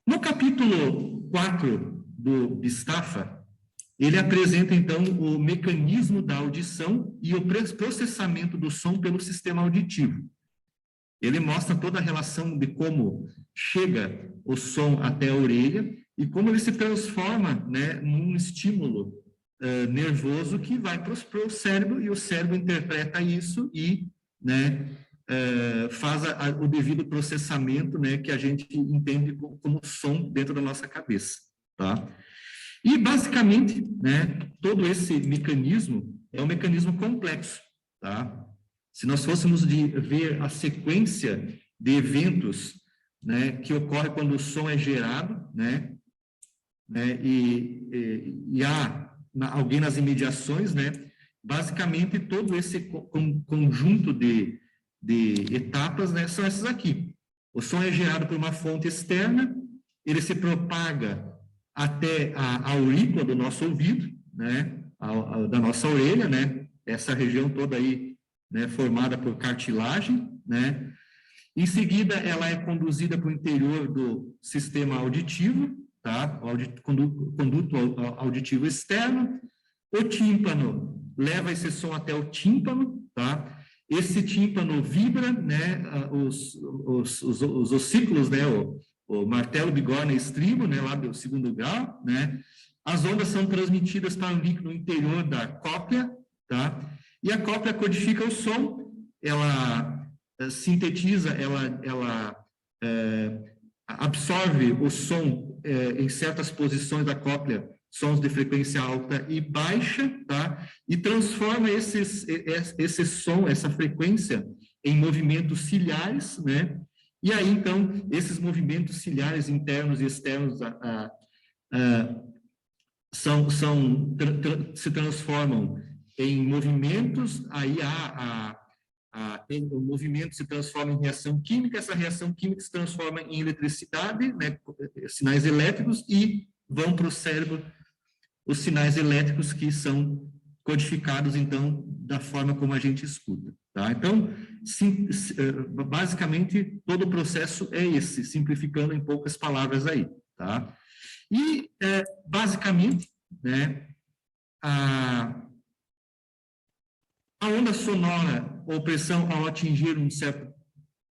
No capítulo 4 do Bistafa, ele apresenta, então, o mecanismo da audição e o processamento do som pelo sistema auditivo. Ele mostra toda a relação de como chega o som até a orelha e como ele se transforma, né, num estímulo nervoso que vai para o cérebro, e o cérebro interpreta isso e, né, faz o devido processamento, né, que a gente entende como som dentro da nossa cabeça, tá? E, basicamente, né, todo esse mecanismo é um mecanismo complexo, tá? Se nós fôssemos ver a sequência de eventos, né, que ocorre quando o som é gerado, né, e há alguém nas imediações, né, basicamente todo esse conjunto de etapas, né, são essas aqui. O som é gerado por uma fonte externa, ele se propaga até a aurícula do nosso ouvido, né, da nossa orelha, né, essa região toda aí, né, formada por cartilagem, né. Em seguida, ela é conduzida para o interior do sistema auditivo, tá, conduto auditivo externo. O tímpano leva esse som até o tímpano, tá. Esse tímpano vibra, né, os ossículos, né, o martelo, bigorna e estribo, né, lá do segundo grau, né. As ondas são transmitidas para um líquido no interior da cóclea, tá. E a cóclea codifica o som, ela sintetiza, ela absorve o som em certas posições da cóclea, sons de frequência alta e baixa, tá? E transforma esse som, essa frequência, em movimentos ciliares, né? E aí, então, esses movimentos ciliares internos e externos se transformam em movimentos, aí o movimento se transforma em reação química, essa reação química se transforma em eletricidade, né, sinais elétricos, e vão para o cérebro os sinais elétricos que são codificados, então, da forma como a gente escuta, tá? Então, basicamente, todo o processo é esse, simplificando em poucas palavras aí, tá? E, basicamente, né, a onda sonora ou pressão ao atingir um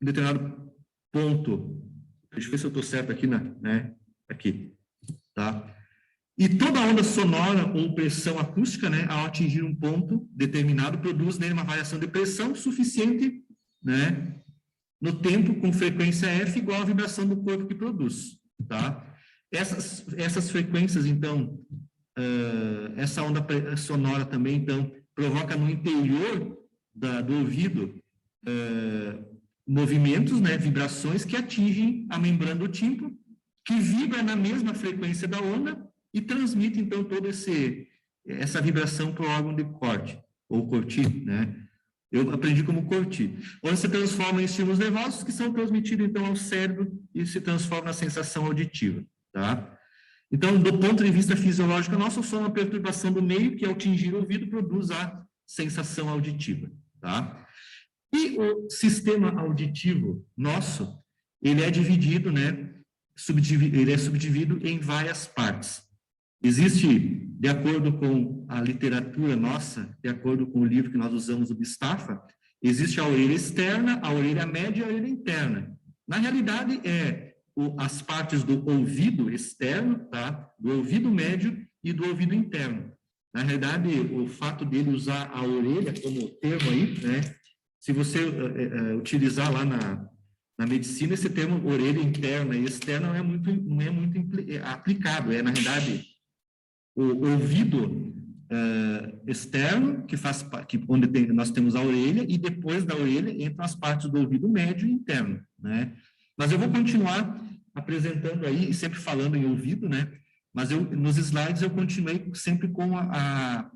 determinado ponto, deixa eu ver se eu estou certo aqui, né? Aqui, tá? E toda onda sonora ou pressão acústica, né, ao atingir um ponto determinado, produz nele uma variação de pressão suficiente, né, no tempo com frequência F igual à vibração do corpo que produz, tá? Essas frequências, então, essa onda sonora também, então, provoca no interior do ouvido movimentos, né, vibrações que atingem a membrana do tímpano, que vibra na mesma frequência da onda e transmite, então, toda essa vibração para o órgão de corte, ou corti, né? Eu aprendi como corti. Onde se transforma em estímulos nervosos que são transmitidos, então, ao cérebro e se transforma na sensação auditiva, tá? Então, do ponto de vista fisiológico nosso, o som é uma perturbação do meio que, ao atingir o ouvido, produz a sensação auditiva, tá? E o sistema auditivo nosso, ele é dividido, né? Ele é subdividido em várias partes. Existe, de acordo com a literatura nossa, de acordo com o livro que nós usamos, o Bistafa, existe a orelha externa, a orelha média e a orelha interna. Na realidade, as partes do ouvido externo, tá? Do ouvido médio e do ouvido interno. Na realidade, o fato dele usar a orelha como termo aí, né? Se você utilizar lá na medicina, esse termo orelha interna e externa não é muito aplicado. Na realidade, o ouvido externo, onde nós temos a orelha, e depois da orelha entram as partes do ouvido médio e interno, né? Mas eu vou continuar apresentando aí, e sempre falando em ouvido, né? Mas nos slides eu continuei sempre com a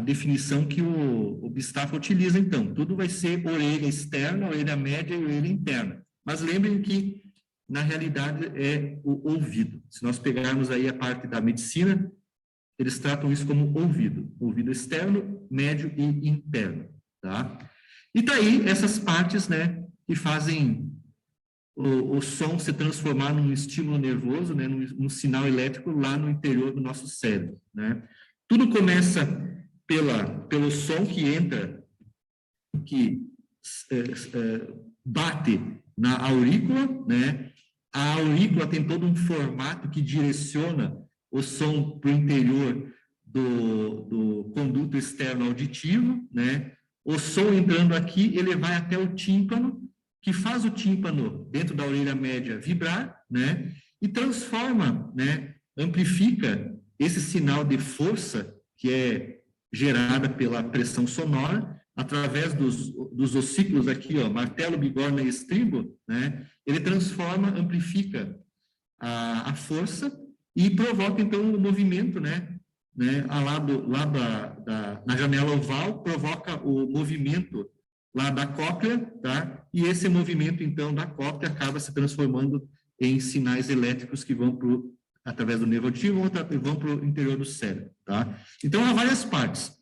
definição que o Bistafa utiliza, então. Tudo vai ser orelha externa, orelha média e orelha interna. Mas lembrem que, na realidade, é o ouvido. Se nós pegarmos aí a parte da medicina, eles tratam isso como ouvido. Ouvido externo, médio e interno, tá? E tá aí essas partes, né, que fazem o som se transformar num estímulo nervoso, né, num sinal elétrico lá no interior do nosso cérebro, né? Tudo começa pelo som que entra, que bate na aurícula, né? A aurícula tem todo um formato que direciona o som para o interior do conduto externo auditivo, né? O som entrando aqui, ele vai até o tímpano, que faz o tímpano dentro da orelha média vibrar, né? E transforma, né? Amplifica esse sinal de força que é gerada pela pressão sonora através dos ossículos aqui, ó, martelo, bigorna e estribo, né? Ele transforma, amplifica a força e provoca, então, o movimento, né? Na janela oval, provoca o movimento lá da cóclea, tá? E esse movimento, então, da cóclea acaba se transformando em sinais elétricos que vão através do nervo auditivo e vão para o interior do cérebro, tá? Então, há várias partes.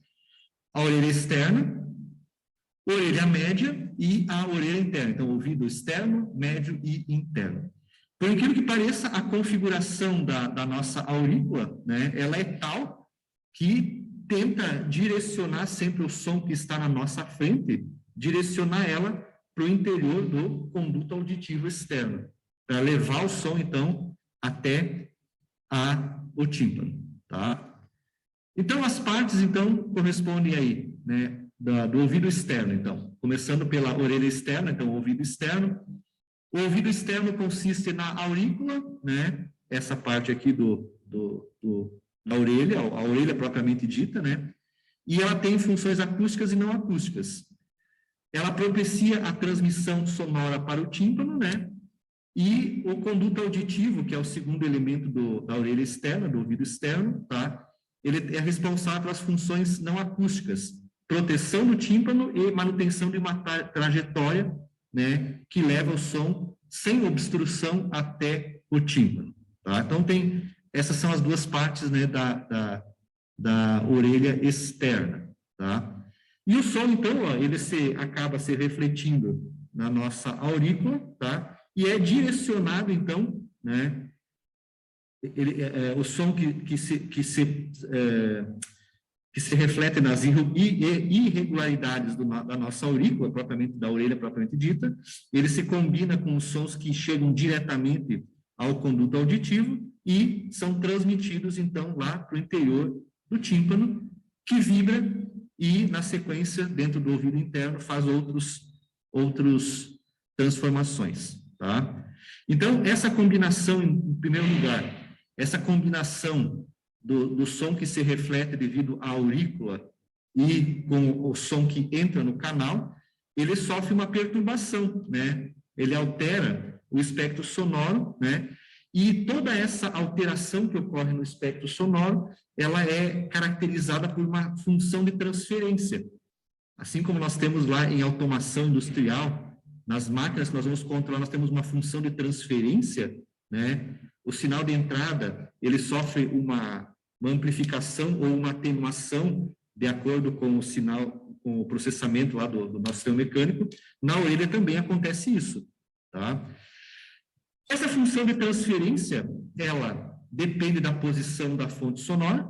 A orelha externa, orelha média e a orelha interna. Então, ouvido externo, médio e interno. Por incrível que pareça, a configuração da nossa aurícula, né, ela é tal que tenta direcionar sempre o som que está na nossa frente, direcionar ela para o interior do conduto auditivo externo, para levar o som, então, até o tímpano, tá? Então, as partes, então, correspondem aí, né, do ouvido externo, então, começando pela orelha externa, então, o ouvido externo. O ouvido externo consiste na aurícula, né, essa parte aqui da orelha, a orelha propriamente dita, né, e ela tem funções acústicas e não acústicas. Ela propicia a transmissão sonora para o tímpano, né, e o conduto auditivo, que é o segundo elemento da orelha externa, do ouvido externo, tá, ele é responsável pelas funções não acústicas, proteção do tímpano e manutenção de uma trajetória, né, que leva o som sem obstrução até o tímpano, tá? Então, essas são as duas partes, né, da orelha externa, tá? E o som, então, ó, ele acaba se refletindo na nossa aurícula, tá? E é direcionado, então, né, o som que se reflete nas irregularidades da nossa aurícula, da orelha propriamente dita, ele se combina com os sons que chegam diretamente ao conduto auditivo e são transmitidos, então, lá para o interior do tímpano, que vibra e, na sequência, dentro do ouvido interno, faz outras transformações, tá? Então, essa combinação, em primeiro lugar, essa combinação do som que se reflete devido à aurícula e com o som que entra no canal, ele sofre uma perturbação, né? Ele altera o espectro sonoro, né? E toda essa alteração que ocorre no espectro sonoro, ela é caracterizada por uma função de transferência. Assim como nós temos lá em automação industrial, nas máquinas que nós vamos controlar, nós temos uma função de transferência, né? O sinal de entrada, ele sofre uma amplificação ou uma atenuação de acordo com o sinal, com o processamento lá do nosso sistema mecânico. Na orelha também acontece isso, tá? Essa função de transferência, ela depende da posição da fonte sonora.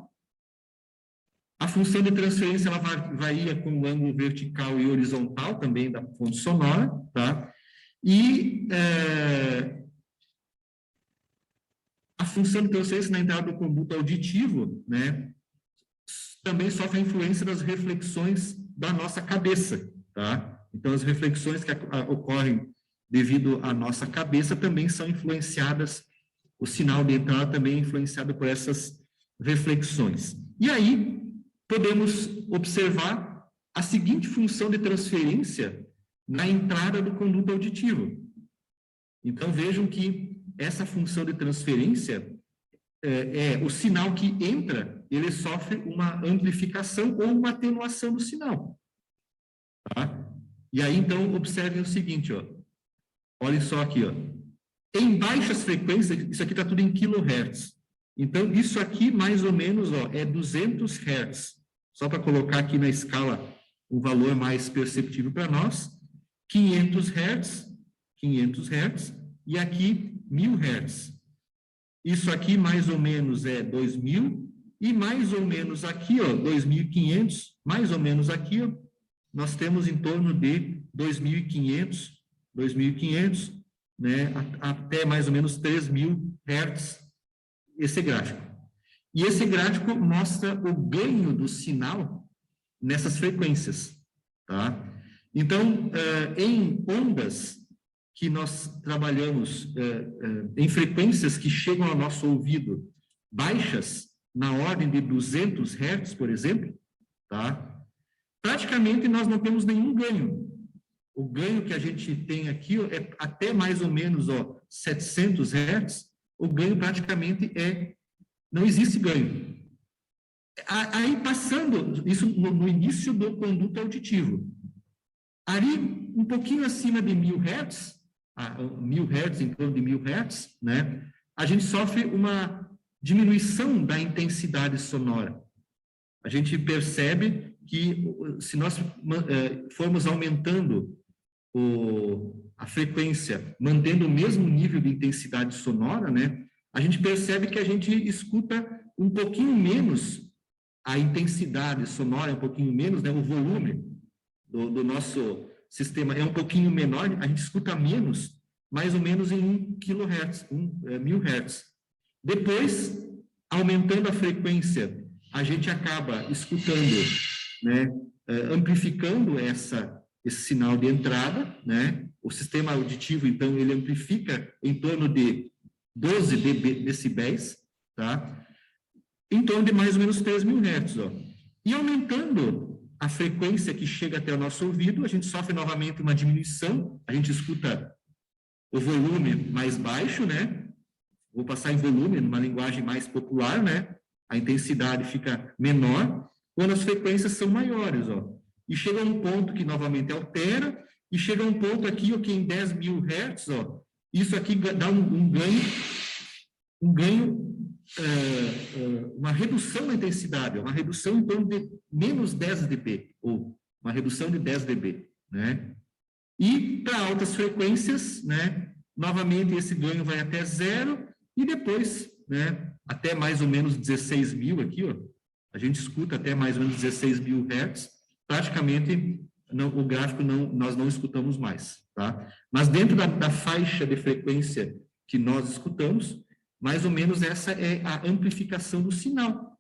A função de transferência, ela varia com o ângulo vertical e horizontal também da fonte sonora, tá? E a função de transferência na entrada do conduto auditivo, né, também sofre a influência das reflexões da nossa cabeça, tá? Então, as reflexões que ocorrem devido à nossa cabeça também são influenciadas, o sinal de entrada também é influenciado por essas reflexões. E aí, podemos observar a seguinte função de transferência na entrada do conduto auditivo. Então, vejam que essa função de transferência o sinal que entra, ele sofre uma amplificação ou uma atenuação do sinal. Tá? E aí, então, observem o seguinte, ó. Olhem só aqui, ó. Em baixas frequências, isso aqui está tudo em kHz. Então, isso aqui, mais ou menos, ó, é 200 Hz. Só para colocar aqui na escala um valor mais perceptível para nós. 500 Hz, e aqui 1000 Hz. Isso aqui mais ou menos é 2000, e mais ou menos aqui, ó, 2500, mais ou menos aqui, ó, nós temos em torno de 2500, né, até mais ou menos 3000 Hz, esse gráfico. E esse gráfico mostra o ganho do sinal nessas frequências, tá? Então, em ondas que nós trabalhamos, em frequências que chegam ao nosso ouvido baixas, na ordem de 200 Hz, por exemplo, tá? Praticamente nós não temos nenhum ganho. O ganho que a gente tem aqui é até mais ou menos 700 Hz, o ganho praticamente não existe ganho. Aí passando, isso no início do conduto auditivo. Ali, um pouquinho acima de 1000 Hz, 1000 Hz, em torno de 1000 Hz, né, a gente sofre uma diminuição da intensidade sonora. A gente percebe que se nós formos aumentando a frequência, mantendo o mesmo nível de intensidade sonora, né, a gente percebe que a gente escuta um pouquinho menos a intensidade sonora, um pouquinho menos, né, o volume do nosso sistema é um pouquinho menor, a gente escuta menos, mais ou menos em 1 kHz, 1000 Hz. Depois, aumentando a frequência, a gente acaba escutando, né, amplificando esse sinal de entrada, né? O sistema auditivo, então, ele amplifica em torno de 12 decibéis, tá? Em torno de mais ou menos 3000 Hz, ó. E aumentando a frequência que chega até o nosso ouvido, a gente sofre novamente uma diminuição, a gente escuta o volume mais baixo, né? Vou passar em volume, numa linguagem mais popular, né? A intensidade fica menor, quando as frequências são maiores, ó. E chega a um ponto que novamente altera, e chega a um ponto aqui, ó, que em 10.000 Hz, ó, isso aqui dá um ganho, uma redução na intensidade, uma redução em torno de menos 10 dB, ou uma redução de 10 dB, né? E para altas frequências, né, novamente esse ganho vai até zero, e depois, né, até mais ou menos 16.000 aqui, ó, a gente escuta até mais ou menos 16.000 Hz, praticamente o gráfico nós não escutamos mais, tá? Mas dentro da faixa de frequência que nós escutamos, mais ou menos essa é a amplificação do sinal,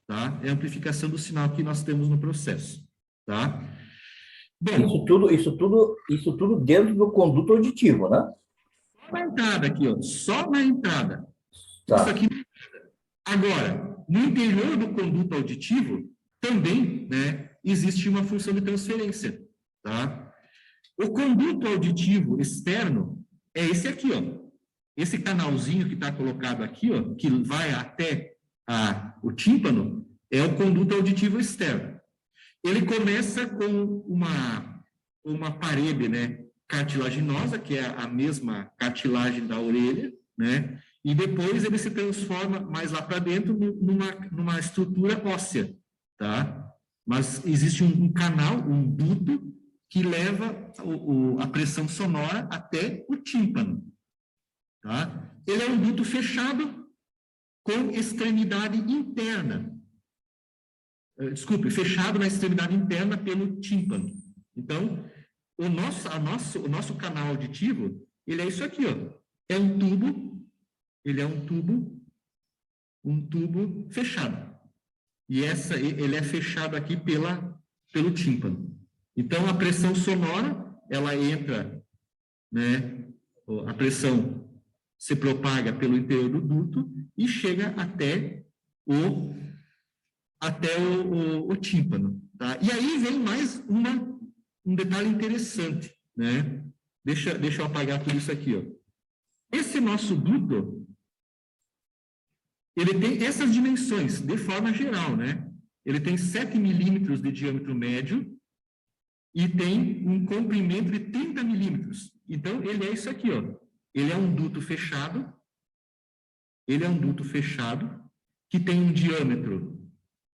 tá? É a amplificação do sinal que nós temos no processo, tá? Bom, isso tudo dentro do conduto auditivo, né? Só na entrada aqui, ó, só na entrada. Tá. Isso aqui. Agora, no interior do conduto auditivo, também, né, existe uma função de transferência, tá? O conduto auditivo externo é esse aqui, ó. Esse canalzinho que está colocado aqui, ó, que vai até o tímpano, é o conduto auditivo externo. Ele começa com uma parede, né, cartilaginosa, que é a mesma cartilagem da orelha, né, e depois ele se transforma mais lá para dentro numa estrutura óssea, tá? Mas existe um canal, um duto, que leva a pressão sonora até o tímpano, tá? Ele é um duto fechado com extremidade interna. Desculpe, fechado na extremidade interna pelo tímpano. Então, o nosso canal auditivo, ele é isso aqui, ó. É um tubo, ele é um tubo fechado. E ele é fechado aqui pelo tímpano. Então, a pressão sonora, ela entra, né? A pressão se propaga pelo interior do duto e chega até o tímpano, tá? E aí vem mais um detalhe interessante, né? Deixa eu apagar tudo isso aqui, ó. Esse nosso duto, ele tem essas dimensões, de forma geral, né? Ele tem 7 milímetros de diâmetro médio e tem um comprimento de 30 milímetros. Então, ele é isso aqui, ó. Ele é um duto fechado, que tem um diâmetro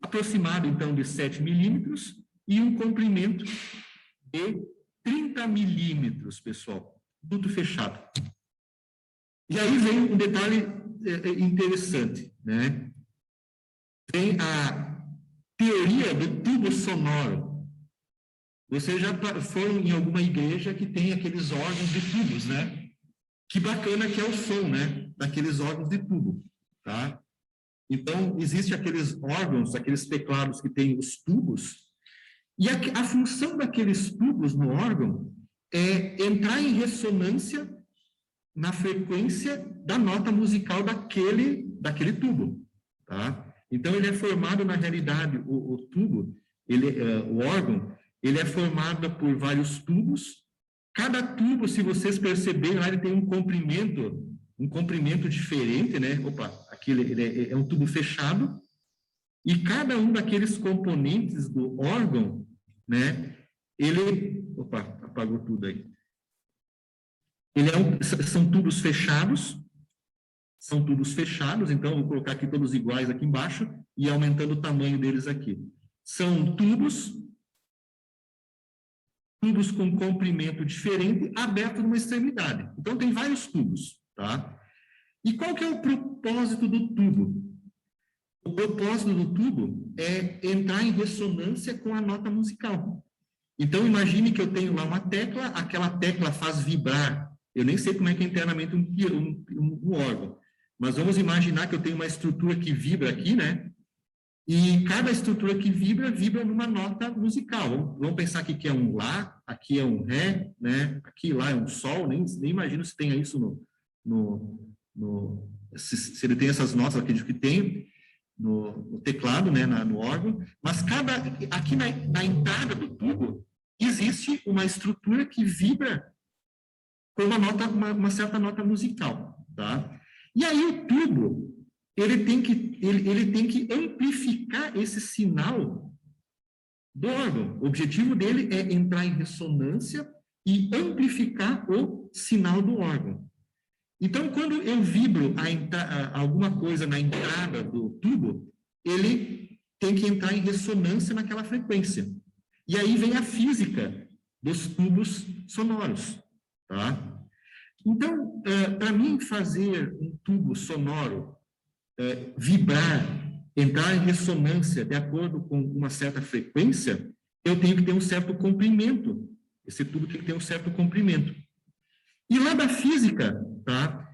aproximado, então, de 7 milímetros e um comprimento de 30 milímetros, pessoal. duto fechado. E aí vem um detalhe interessante, né? Tem a teoria do tubo sonoro. Vocês já foram em alguma igreja que tem aqueles órgãos de tubos, né? Que bacana que é o som, né? Daqueles órgãos de tubo, tá? Então, existem aqueles órgãos, aqueles teclados que têm os tubos, e a função daqueles tubos no órgão é entrar em ressonância na frequência da nota musical daquele tubo, tá? Então, ele é formado, na realidade, o tubo, o órgão, ele é formado por vários tubos. Cada tubo, se vocês perceberem, lá ele tem um comprimento diferente, né? Opa, aqui ele é um tubo fechado, e cada um daqueles componentes do órgão, né? Opa, apagou tudo aí. São tubos fechados, então eu vou colocar aqui todos iguais aqui embaixo e aumentando o tamanho deles aqui. São tubos com comprimento diferente, aberto numa extremidade. Então, tem vários tubos, tá? E qual que é o propósito do tubo? O propósito do tubo é entrar em ressonância com a nota musical. Então, imagine que eu tenho lá uma tecla, aquela tecla faz vibrar. Eu nem sei como é que é internamente um órgão, mas vamos imaginar que eu tenho uma estrutura que vibra aqui, né? E cada estrutura que vibra numa nota musical. Vamos pensar aqui que é um Lá, aqui é um Ré, né? Aqui lá é um Sol, nem imagino se tenha isso se ele tem essas notas, acredito que tem, no teclado, né? No órgão. Mas aqui na entrada do tubo, existe uma estrutura que vibra com uma certa nota musical, tá? E aí o tubo, ele tem que amplificar esse sinal do órgão. O objetivo dele é entrar em ressonância e amplificar o sinal do órgão. Então, quando eu vibro alguma coisa na entrada do tubo, ele tem que entrar em ressonância naquela frequência. E aí vem a física dos tubos sonoros, tá? Então, para mim fazer um tubo sonoro vibrar, entrar em ressonância de acordo com uma certa frequência, eu tenho que ter um certo comprimento. Esse tubo tem que ter um certo comprimento. E lá da física, tá?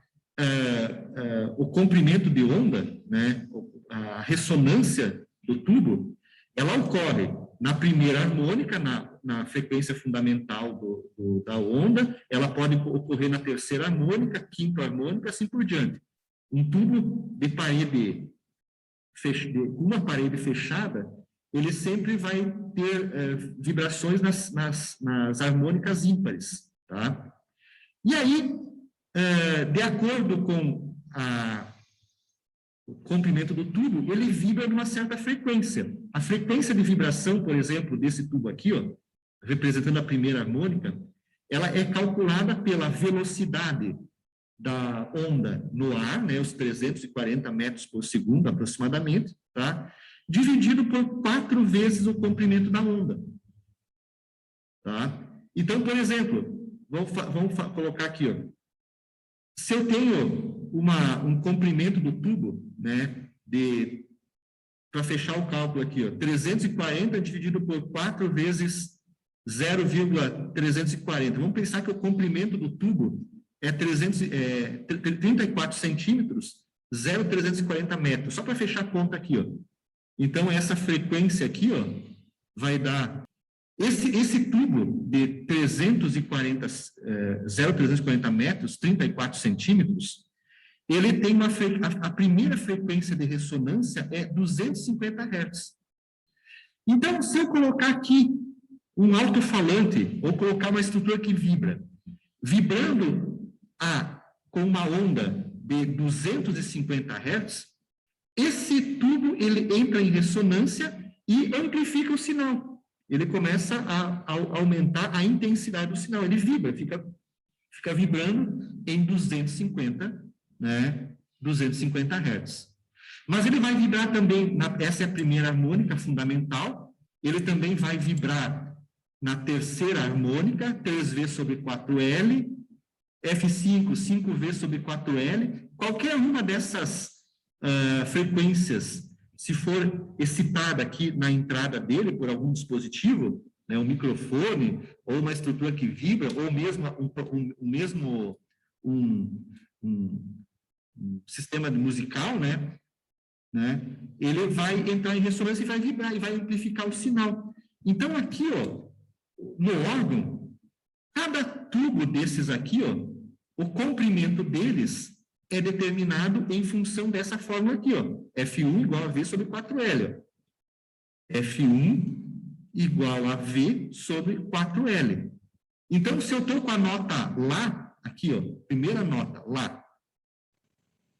O comprimento de onda, né? A ressonância do tubo, ela ocorre na primeira harmônica, na frequência fundamental da onda, ela pode ocorrer na terceira harmônica, quinta harmônica, assim por diante. Um tubo de uma parede fechada, ele sempre vai ter vibrações nas harmônicas ímpares, tá? E aí, de acordo com o comprimento do tubo, ele vibra numa certa frequência. A frequência de vibração, por exemplo, desse tubo aqui, ó, representando a primeira harmônica, ela é calculada pela velocidade da onda no ar, né, os 340 metros por segundo, aproximadamente, tá? Dividido por 4 vezes o comprimento da onda. Tá? Então, por exemplo, vamos colocar aqui, ó. Se eu tenho um comprimento do tubo, né, para fechar o cálculo aqui, ó, 340 dividido por 4 vezes 0,340. Vamos pensar que o comprimento do tubo é 34 centímetros, 0,340 metros. Só para fechar a conta aqui, ó. Então, essa frequência aqui, ó, vai dar... Esse tubo de 0,340 metros, 34 centímetros, ele tem a primeira frequência de ressonância é 250 Hz. Então, se eu colocar aqui um alto-falante, ou colocar uma estrutura que vibra, vibrando com uma onda de 250 Hz, esse tubo ele entra em ressonância e amplifica o sinal. Ele começa a aumentar a intensidade do sinal. Ele vibra, fica vibrando em 250, né, 250 Hz. Mas ele vai vibrar também, essa é a primeira harmônica fundamental, ele também vai vibrar na terceira harmônica, 3V sobre 4L, F5, 5V sobre 4L, qualquer uma dessas frequências, se for excitada aqui na entrada dele por algum dispositivo, né, um microfone, ou uma estrutura que vibra, ou mesmo um sistema musical, né, ele vai entrar em ressonância e vai vibrar, e vai amplificar o sinal. Então, aqui, ó, no órgão, cada tubo desses aqui, ó, o comprimento deles é determinado em função dessa fórmula aqui, ó, F1 igual a V sobre 4L. Ó. F1 igual a V sobre 4L. Então, se eu estou com a nota Lá, aqui, ó, primeira nota, Lá,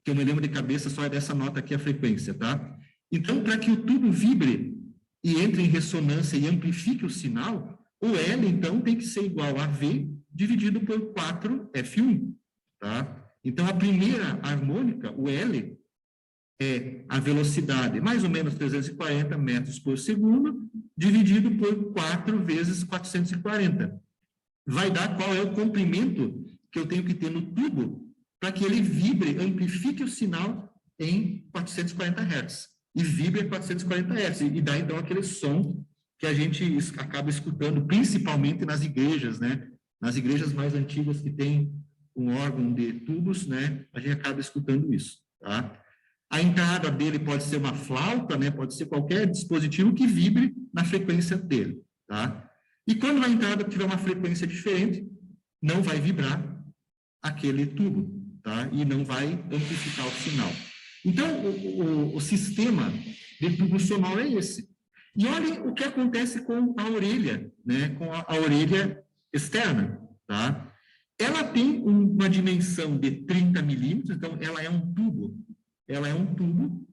que eu me lembro de cabeça, só é dessa nota aqui a frequência, tá? Então, para que o tubo vibre e entre em ressonância e amplifique o sinal, o L, então, tem que ser igual a V dividido por 4F1, tá? Então, a primeira harmônica, o L, é a velocidade, mais ou menos 340 metros por segundo, dividido por 4 vezes 440. Vai dar qual é o comprimento que eu tenho que ter no tubo para que ele vibre, amplifique o sinal em 440 Hz. E vibre a 440 Hz. E dá, então, aquele som que a gente acaba escutando, principalmente nas igrejas, né? Nas igrejas mais antigas que tem um órgão de tubos, né? A gente acaba escutando isso, tá? A entrada dele pode ser uma flauta, né? Pode ser qualquer dispositivo que vibre na frequência dele, tá? E quando a entrada tiver uma frequência diferente, não vai vibrar aquele tubo, tá? E não vai amplificar o sinal. Então, o sistema de tubo sonoro é esse. E olhem o que acontece com a orelha, né? Com a orelha externa, tá? Ela tem uma dimensão de 30 milímetros, então ela é um tubo. Ela é um tubo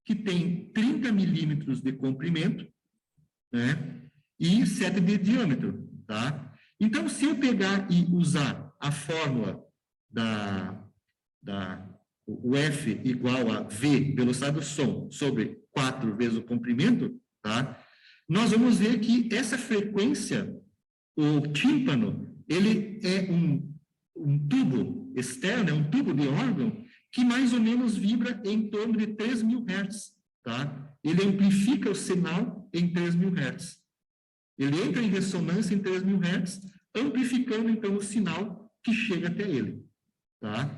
que tem 30 milímetros de comprimento, né? E 7 de diâmetro, tá? Então, se eu pegar e usar a fórmula o F igual a V, velocidade do som, sobre 4 vezes o comprimento, tá? Nós vamos ver que essa frequência, o tímpano, ele é um tubo externo, é um tubo de órgão, que mais ou menos vibra em torno de 3.000 Hz, tá? Ele amplifica o sinal em 3.000 Hz. Ele entra em ressonância em 3.000 Hz, amplificando, então, o sinal que chega até ele, tá?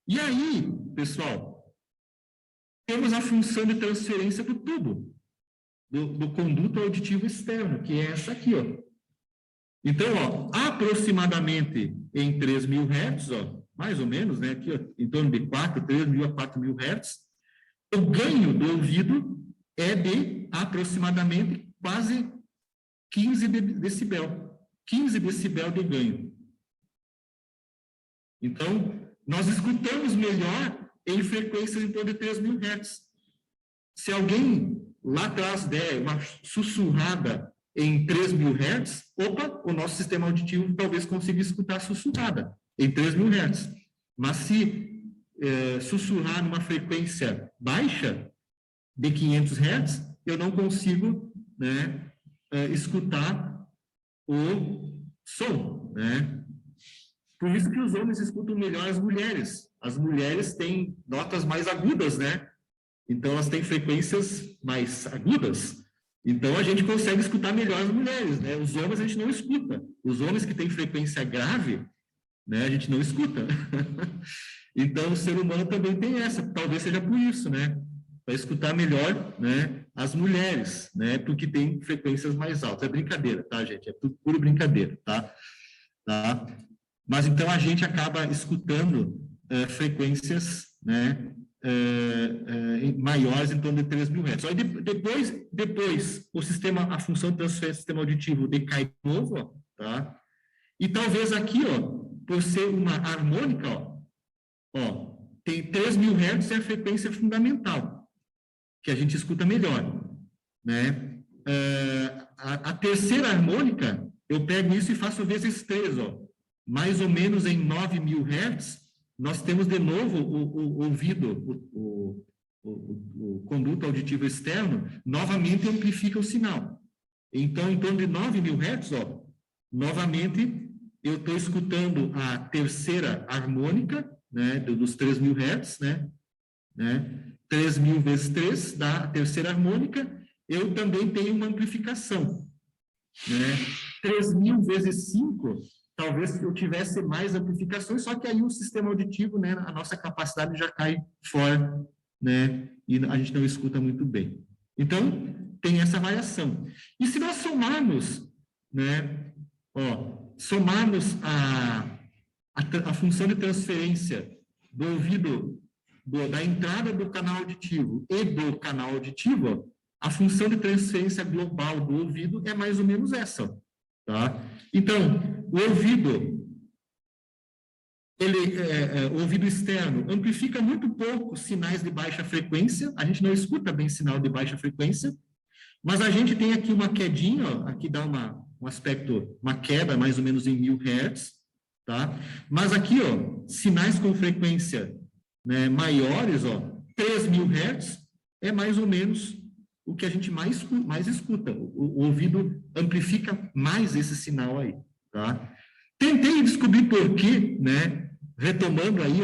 E aí, pessoal, temos a função de transferência do tubo, do conduto auditivo externo, que é essa aqui, ó. Então, ó, aproximadamente em 3.000 Hz, ó, mais ou menos, né, aqui, ó, em torno de 3.000 a 4.000 Hz, o ganho do ouvido é de aproximadamente quase 15 decibel. 15 decibel de ganho. Então, nós escutamos melhor em frequências em torno de 3.000 Hz. Se alguém lá atrás der uma sussurrada em 3.000 Hz, opa, o nosso sistema auditivo talvez consiga escutar sussurrada em 3.000 Hz. Mas se sussurrar numa frequência baixa de 500 Hz, eu não consigo, né, escutar o som, né? Por isso que os homens escutam melhor as mulheres. As mulheres têm notas mais agudas, né? Então, elas têm frequências mais agudas. Então, a gente consegue escutar melhor as mulheres, né? Os homens a gente não escuta. Os homens que têm frequência grave, né, a gente não escuta. Então, o ser humano também tem essa. Talvez seja por isso, né? Para escutar melhor, né, as mulheres, né? Porque tem frequências mais altas. É brincadeira, tá, gente? É tudo puro brincadeira, tá? Mas, então, a gente acaba escutando frequências, né, maiores em torno de 3.000 Hz. Aí, depois a função de transferência do sistema auditivo decai de novo, ó, tá? E talvez aqui, ó, por ser uma harmônica, ó, tem 3.000 Hz é a frequência fundamental, que a gente escuta melhor, né? A terceira harmônica, eu pego isso e faço vezes 3, ó. Mais ou menos em 9.000 Hz, nós temos de novo o ouvido, o conduto auditivo externo, novamente amplifica o sinal. Então, em torno de 9.000 Hz, ó, novamente eu estou escutando a terceira harmônica, né, dos 3.000 Hz, né, 3.000 vezes 3 dá a terceira harmônica. Eu também tenho uma amplificação, né? 3.000 vezes 5, talvez eu tivesse mais amplificações, só que aí o sistema auditivo, né, a nossa capacidade já cai fora, né, e a gente não escuta muito bem. Então, tem essa variação. E se nós somarmos, né, somarmos a função de transferência do ouvido, da entrada do canal auditivo e do canal auditivo, a função de transferência global do ouvido é mais ou menos essa, tá? Então, o ouvido, o ouvido externo amplifica muito pouco sinais de baixa frequência, a gente não escuta bem sinal de baixa frequência, mas a gente tem aqui uma quedinha, ó, aqui dá um aspecto, uma queda mais ou menos em 1.000 Hz, tá? Mas aqui, ó, sinais com frequência, né, maiores, ó, 3.000 Hz é mais ou menos o que a gente mais escuta. O ouvido amplifica mais esse sinal aí, tá? Tentei descobrir por quê, né? Retomando aí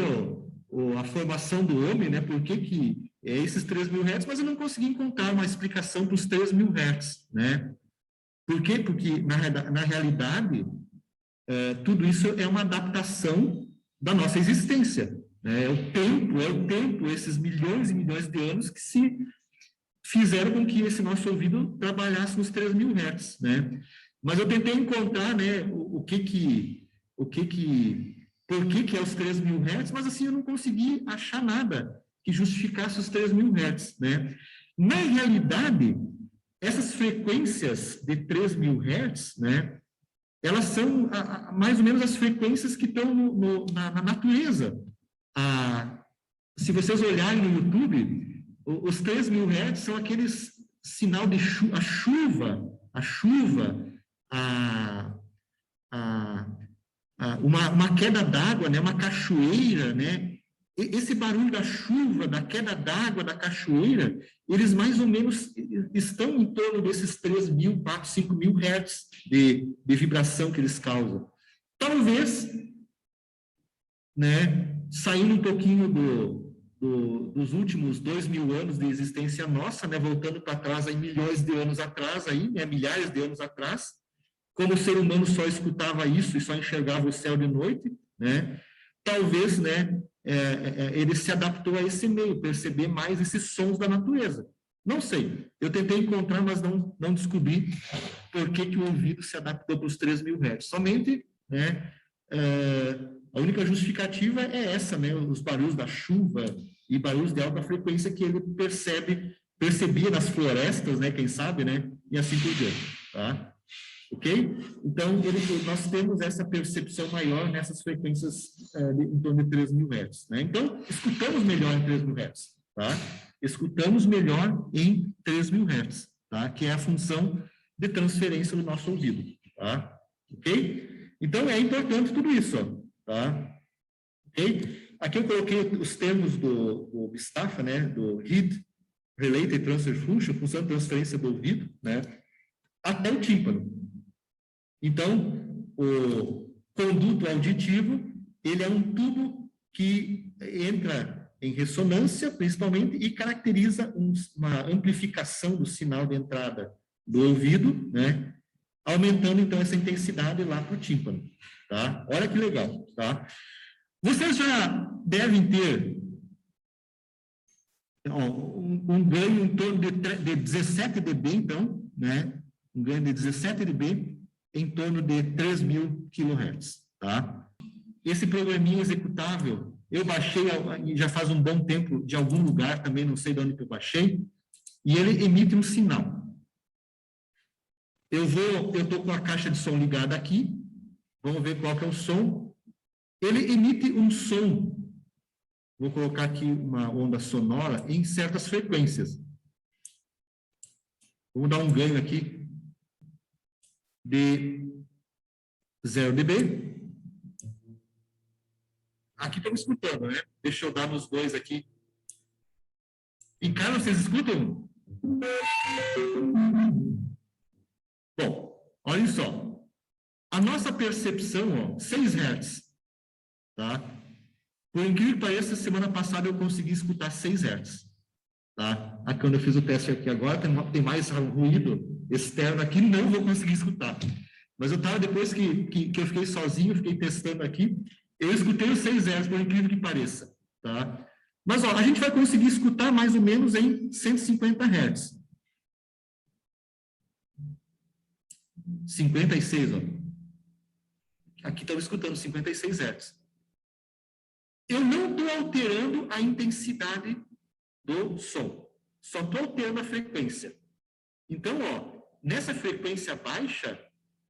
a formação do homem, né? Por que é esses 3.000 Hz, mas eu não consegui encontrar uma explicação para os 3.000 Hz, né? Por quê? Porque, na realidade, tudo isso é uma adaptação da nossa existência, né? É o tempo, esses milhões e milhões de anos que se fizeram com que esse nosso ouvido trabalhasse nos 3.000 Hz, né? Mas eu tentei encontrar, né, por que é os 3.000 Hz, mas assim eu não consegui achar nada que justificasse os 3.000 Hz, né? Na realidade, essas frequências de 3.000 Hz, né, elas são mais ou menos as frequências que estão na natureza. Se vocês olharem no YouTube, os 3.000 Hz são aqueles sinal de chuva, uma queda d'água, né, uma cachoeira, né? Esse barulho da chuva, da queda d'água, da cachoeira, eles mais ou menos estão em torno desses 3.000, 4.000, 5.000 Hz de vibração que eles causam. Talvez, né, saindo um pouquinho dos últimos 2.000 anos de existência nossa, né, voltando para trás aí milhões de anos atrás, aí, né, milhares de anos atrás, como o ser humano só escutava isso e só enxergava o céu de noite, né, talvez, né, ele se adaptou a esse meio, perceber mais esses sons da natureza. Não sei, eu tentei encontrar, mas não descobri por que o ouvido se adaptou para os 3.000 Hz. Somente, né, a única justificativa é essa, né, os barulhos da chuva e barulhos de alta frequência que ele percebia nas florestas, né, quem sabe, né, e assim por diante, tá? Ok? Então, nós temos essa percepção maior nessas frequências em torno de 3.000 Hz, né? Então, escutamos melhor em 3.000 Hz, tá? Escutamos melhor em 3.000 Hz, tá? Que é a função de transferência do nosso ouvido, tá? Ok? Então, é importante tudo isso, ó, tá? Ok? Aqui eu coloquei os termos do Mustafa, né? Do Head Related Transfer Function, função de transferência do ouvido, né? Até o tímpano. Então, o conduto auditivo, ele é um tubo que entra em ressonância, principalmente, e caracteriza uma amplificação do sinal de entrada do ouvido, né? Aumentando, então, essa intensidade lá para o tímpano, tá? Olha que legal, tá? Vocês já devem ter um ganho em torno de 17 dB, então, né? Um ganho de 17 dB em torno de 3.000 kHz, tá? Esse programinha executável, eu baixei já faz um bom tempo de algum lugar, também não sei de onde que eu baixei, e ele emite um sinal. Eu estou com a caixa de som ligada aqui, vamos ver qual que é o som. Ele emite um som, vou colocar aqui uma onda sonora em certas frequências. Vamos dar um ganho aqui de 0 dB. Aqui estamos escutando, né? Deixa eu dar nos dois aqui. Em casa, vocês escutam? Bom, olha só. A nossa percepção, ó, 6 Hz, tá? Por incrível que pareça, semana passada eu consegui escutar 6 Hz, tá? Quando eu fiz o teste aqui agora, tem mais ruído externo aqui, não vou conseguir escutar. Mas eu estava, depois que eu fiquei sozinho, fiquei testando aqui, eu escutei os 6 Hz, por incrível que pareça, tá? Mas, ó, a gente vai conseguir escutar mais ou menos em 150 Hz. 56, ó. Aqui estamos escutando 56 Hz. Eu não estou alterando a intensidade do som, só estou alterando a frequência. Então, ó, nessa frequência baixa,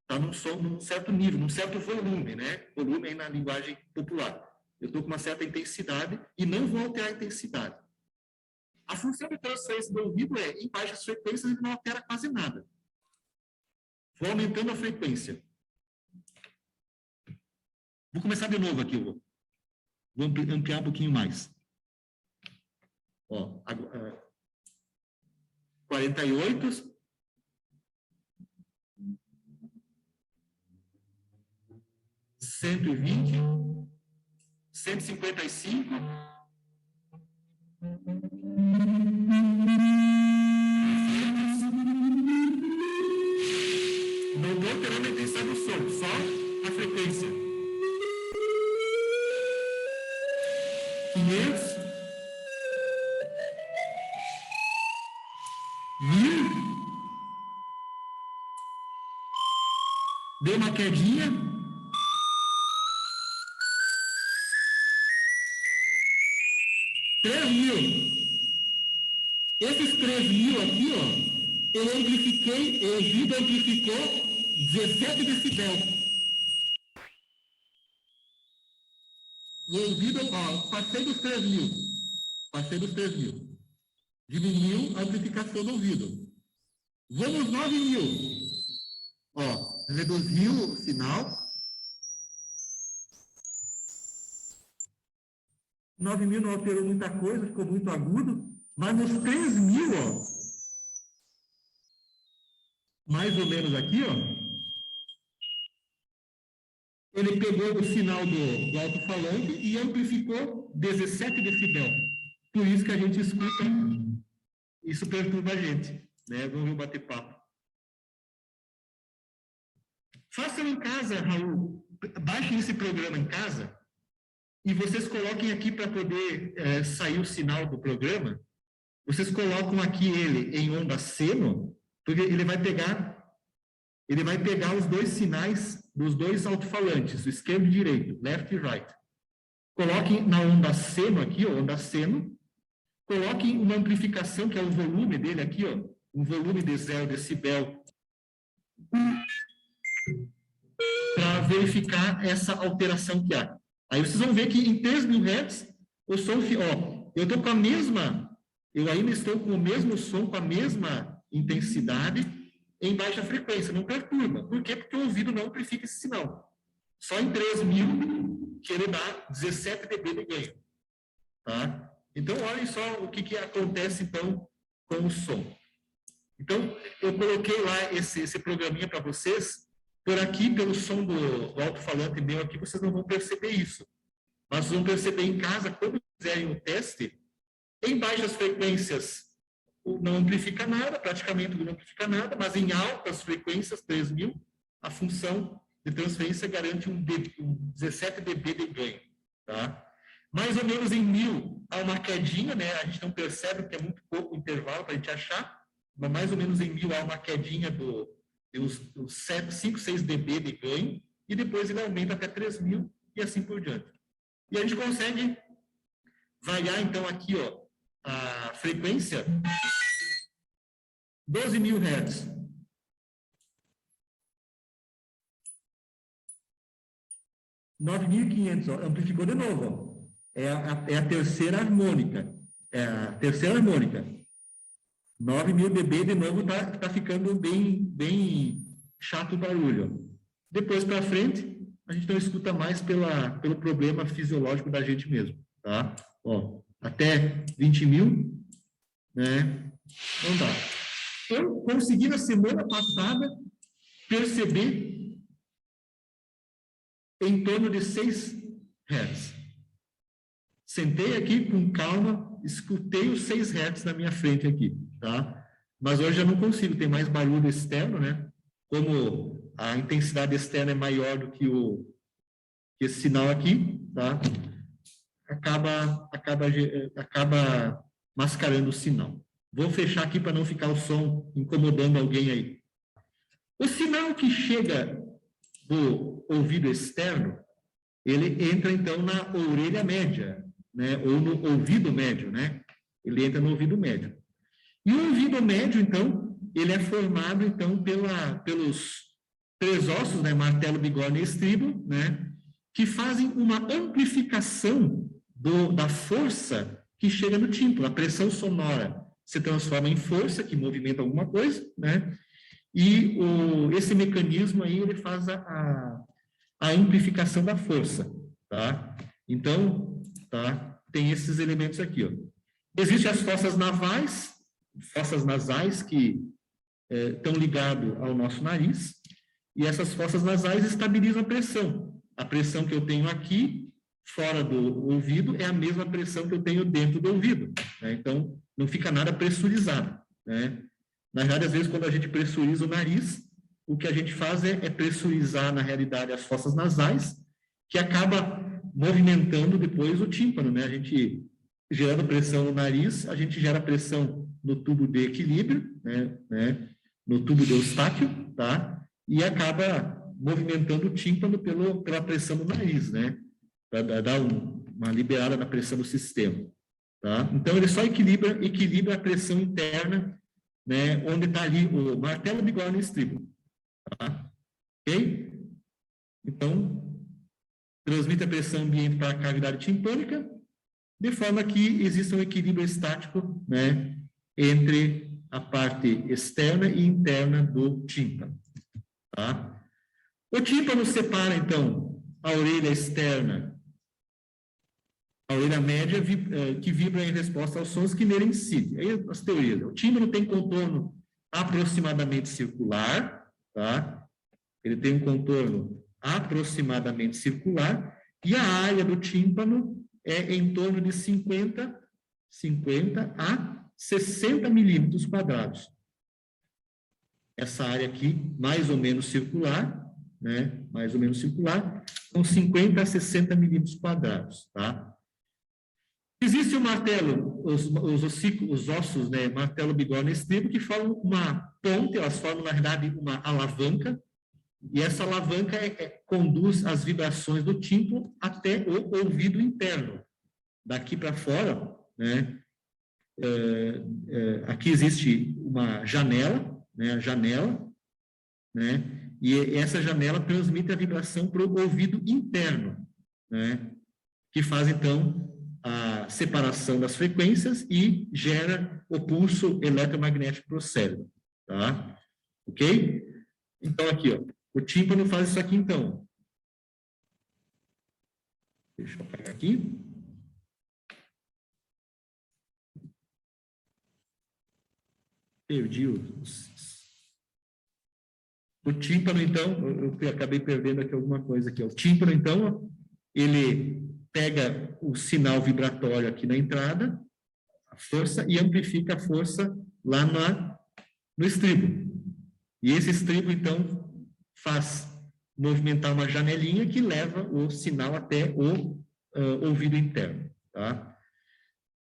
está num certo nível, num certo volume, né? Volume aí na linguagem popular. Eu estou com uma certa intensidade e não vou alterar a intensidade. A função de transferência do ouvido é, em baixas frequências, ele não altera quase nada. Vou aumentando a frequência. Vou começar de novo aqui, vou ampliar um pouquinho mais. Ó, 48, 120, 155, não estou alterando a intensidade do som, só a frequência. 500, 1000, deu uma quedinha, 3.000. Esses 3.000 aqui, ó, eu amplifiquei, o ouvido amplificou 17 decibel. O ouvido, ó, passei dos 3.000. Passei dos 3.000. Diminuiu a amplificação do ouvido. Vamos 9.000. Ó, reduziu o sinal. 9.000 não alterou muita coisa, ficou muito agudo. Mas nos 3.000, ó, mais ou menos aqui, ó, ele pegou o sinal do alto-falante e amplificou 17 decibel. Por isso que a gente escuta, isso perturba a gente, né? Vamos bater papo. Façam em casa, Raul, baixem esse programa em casa e vocês coloquem aqui para poder sair o sinal do programa. Vocês colocam aqui ele em onda seno, porque ele vai pegar os dois sinais dos dois alto-falantes, o esquerdo e direito, left e right. Coloquem na onda seno aqui, ó, onda seno. Coloquem uma amplificação, que é o volume dele aqui, ó, um volume de 0 decibel, para verificar essa alteração que há. Aí vocês vão ver que em 3.000 Hz, o som, ó, eu estou com a mesma, eu ainda estou com o mesmo som, com a mesma intensidade, em baixa frequência, não perturba. Por quê? Porque o ouvido não amplifica esse sinal. Só em 3.000 que ele dá 17 dB de ganho. Tá? Então, olhem só o que acontece, então, com o som. Então, eu coloquei lá esse programinha para vocês. Por aqui, pelo som do alto-falante meu aqui, vocês não vão perceber isso. Mas vocês vão perceber em casa, quando fizerem o teste, em baixas frequências não amplifica nada, praticamente não amplifica nada, mas em altas frequências, 3.000, a função de transferência garante um 17 dB de ganho. Tá? Mais ou menos em 1.000 há uma quedinha, né? A gente não percebe porque é muito pouco o intervalo para a gente achar, mas mais ou menos em 1.000 há uma quedinha de uns 5, 6 dB de ganho, e depois ele aumenta até 3.000 e assim por diante. E a gente consegue variar, então, aqui, ó, a frequência 12.000 Hz. Amplificou de novo, ó. É a terceira harmônica. É a terceira harmônica. 9.000 dB de novo tá ficando bem chato o barulho. Depois para frente, a gente não escuta mais pelo problema fisiológico da gente mesmo, tá? Ó, até 20.000, né? Não dá. Eu consegui na semana passada perceber em torno de 6 Hz. Sentei aqui com calma, escutei os 6 Hz na minha frente aqui, tá? Mas hoje eu não consigo ter mais barulho externo, né? Como a intensidade externa é maior do que esse sinal aqui, tá? Acaba mascarando o sinal. Vou fechar aqui para não ficar o som incomodando alguém aí. O sinal que chega do ouvido externo, ele entra, então, na orelha média, né? Ou no ouvido médio, né? Ele entra no ouvido médio. E o ouvido médio, então, ele é formado, então, pelos 3 ossos, né? Martelo, bigorna e estribo, né? Que fazem uma amplificação da força que chega no tímpano. A pressão sonora se transforma em força, que movimenta alguma coisa, né? E esse mecanismo aí, ele faz a amplificação da força, tá? Então, tá? Tem esses elementos aqui, ó. Existem as fossas nasais, que estão ligadas ao nosso nariz, e essas fossas nasais estabilizam a pressão. A pressão que eu tenho aqui, fora do ouvido, é a mesma pressão que eu tenho dentro do ouvido, né? Então, não fica nada pressurizado, né? Na verdade, às vezes, quando a gente pressuriza o nariz, o que a gente faz é pressurizar, na realidade, as fossas nasais, que acaba movimentando depois o tímpano, né? A gente, gerando pressão no nariz, a gente gera pressão no tubo de equilíbrio, né? No tubo de Eustáquio, tá? E acaba movimentando o tímpano pela pressão no nariz, né? Para dar uma liberada na pressão do sistema, tá? Então, ele só equilibra a pressão interna, né? Onde está ali o martelo, bigorna e estribo, tá? Ok? Então, transmite a pressão ambiente para a cavidade timpânica, de forma que exista um equilíbrio estático, né? Entre a parte externa e interna do tímpano, tá? O tímpano separa, então, a orelha externa, a orelha média, que vibra em resposta aos sons que nele incidem. Aí as teorias. O tímpano tem contorno aproximadamente circular, tá? Ele tem um contorno aproximadamente circular, e a área do tímpano é em torno de 50 a 60 milímetros quadrados. Essa área aqui, mais ou menos circular, né? Mais ou menos circular, com 50 a 60 milímetros quadrados, tá? Existe o martelo, os ossos, né? Martelo, bigorna e estribo, que formam uma ponte, elas formam, na verdade, uma alavanca, e essa alavanca conduz as vibrações do tímpano até o ouvido interno. Daqui para fora, né? Aqui existe uma janela, né? A janela, né? E essa janela transmite a vibração para o ouvido interno, né? Que faz, então, a separação das frequências e gera o pulso eletromagnético para o cérebro, tá? Ok? Então, aqui, ó, o tímpano faz isso aqui, então. Deixa eu apagar aqui. Perdi o tímpano, então, eu acabei perdendo aqui alguma coisa aqui. O tímpano, então, ele pega o sinal vibratório aqui na entrada, a força, e amplifica a força lá no estribo. E esse estribo, então, faz movimentar uma janelinha que leva o sinal até o ouvido interno, tá?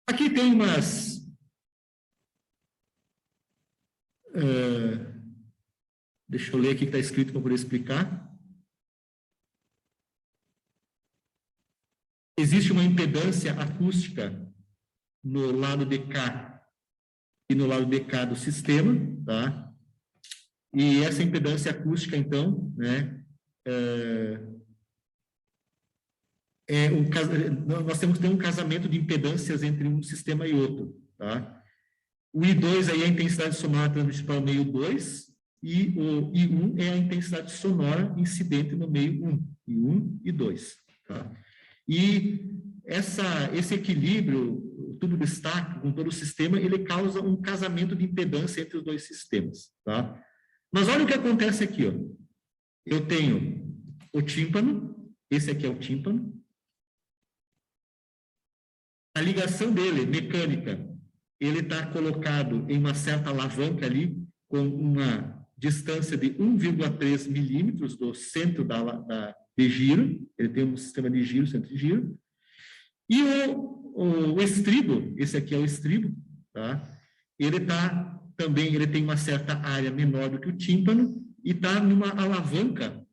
Aqui tem umas... deixa eu ler aqui que está escrito para eu poder explicar. Existe uma impedância acústica no lado de cá e no lado de cá do sistema, tá? E essa impedância acústica, então, né, nós temos que ter um casamento de impedâncias entre um sistema e outro, tá? O I2 aí é a intensidade sonora transmitida para o meio 2, e o I1 é a intensidade sonora incidente no meio 1, I1 e 2, tá? E esse equilíbrio, o tubo de Eustáquio com todo o sistema, ele causa um casamento de impedância entre os dois sistemas, tá? Mas olha o que acontece aqui, ó. Eu tenho o tímpano, Esse aqui é o tímpano. A ligação dele, mecânica, ele está colocado em uma certa alavanca ali, com uma distância de 1,3 milímetros do centro de giro. Ele tem um sistema de giro, centro de giro. E o estribo, esse aqui é o estribo, tá? Ele tem uma certa área menor do que o tímpano e está numa alavanca.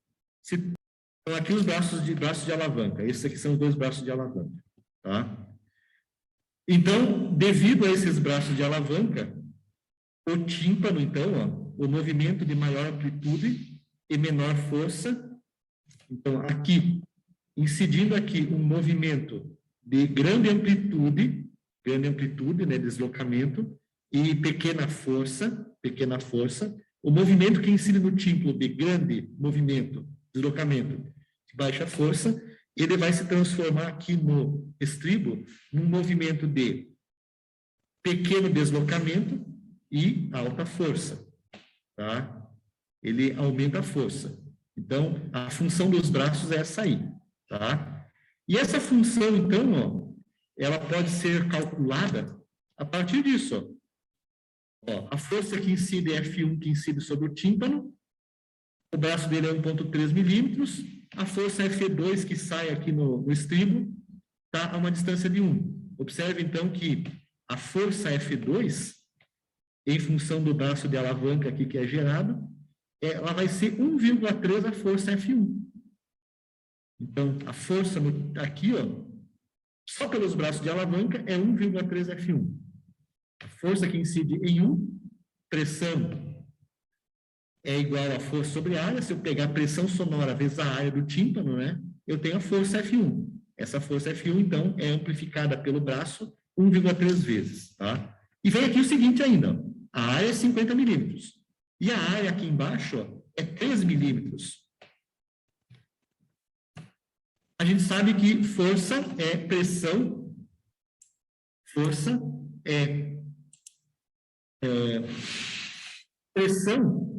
Então, aqui os braços de alavanca. Esses aqui são os 2 braços de alavanca, tá? Então, devido a esses braços de alavanca, o tímpano, então, ó, o movimento de maior amplitude e menor força. Então, aqui, incidindo aqui um movimento de grande amplitude, né, deslocamento, e pequena força, o movimento que incide no tímpano de grande movimento, deslocamento, de baixa força, ele vai se transformar aqui no estribo num movimento de pequeno deslocamento e alta força, tá? Ele aumenta a força. Então, a função dos braços é essa aí, tá? E essa função, então, ó, ela pode ser calculada a partir disso, ó. A força que incide é F1, que incide sobre o tímpano, o braço dele é 1,3 milímetros, a força F2 que sai aqui no estribo está a uma distância de 1. Observe, então, que a força F2, em função do braço de alavanca aqui que é gerado, ela vai ser 1,3 a força F1. Então, a força aqui, ó, só pelos braços de alavanca, é 1,3 F1. A força que incide em 1, pressão, é igual a força sobre a área. Se eu pegar a pressão sonora vezes a área do tímpano, né, eu tenho a força F1. Essa força F1, então, é amplificada pelo braço 1,3 vezes, tá? E vem aqui o seguinte ainda, ó, a área é 50 milímetros. E a área aqui embaixo, ó, é 3 milímetros. A gente sabe que força é pressão, força é pressão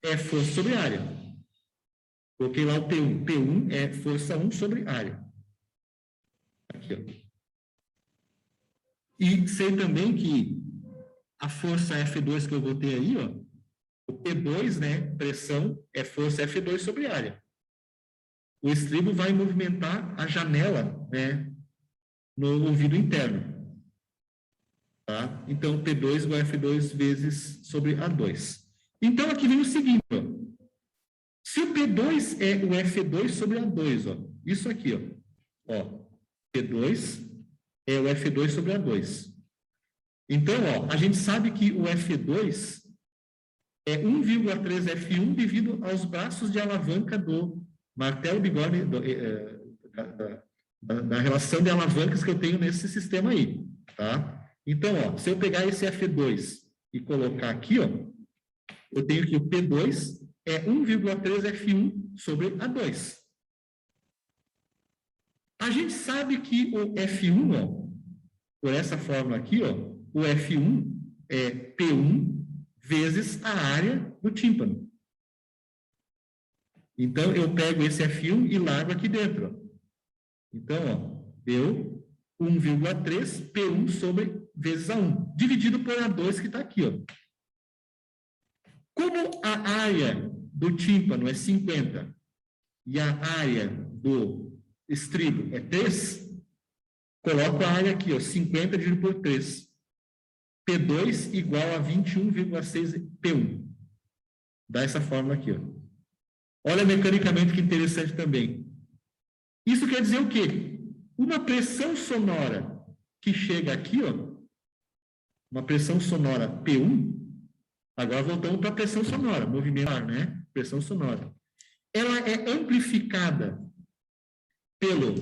é força sobre área. Coloquei lá o P1. P1 é força 1 sobre área. Aqui, ó. E sei também que a força F2 que eu vou ter aí, ó, o P2, né, pressão, é força F2 sobre área. O estribo vai movimentar a janela, né, no ouvido interno. Tá? Então, P2 igual a F2 vezes sobre A2. Então, aqui vem o seguinte, ó. Se o P2 é o F2 sobre A2, ó, isso aqui, ó, P2 é o F2 sobre A2. Então, ó, a gente sabe que o F2 é 1,3 F1 devido aos braços de alavanca do martelo bigode, da relação de alavancas que eu tenho nesse sistema aí, tá? Então, ó, se eu pegar esse F2 e colocar aqui, ó, eu tenho que o P2 é 1,3 F1 sobre A2. A gente sabe que o F1, ó, por essa fórmula aqui, ó, o F1 é P1 vezes a área do tímpano. Então, eu pego esse F1 e largo aqui dentro, ó. Então, ó, deu 1,3 P1 sobre vezes A1, dividido por A2 que está aqui, ó. Como a área do tímpano é 50 e a área do estribo é 3, coloco a área aqui, ó, 50 dividido por 3. P2 igual a 21,6 P1. Dá essa fórmula aqui, ó. Olha mecanicamente que interessante também. Isso quer dizer o quê? Uma pressão sonora que chega aqui, ó, uma pressão sonora P1, agora voltamos para a pressão sonora, movimentar, né? Pressão sonora. Ela é amplificada pelo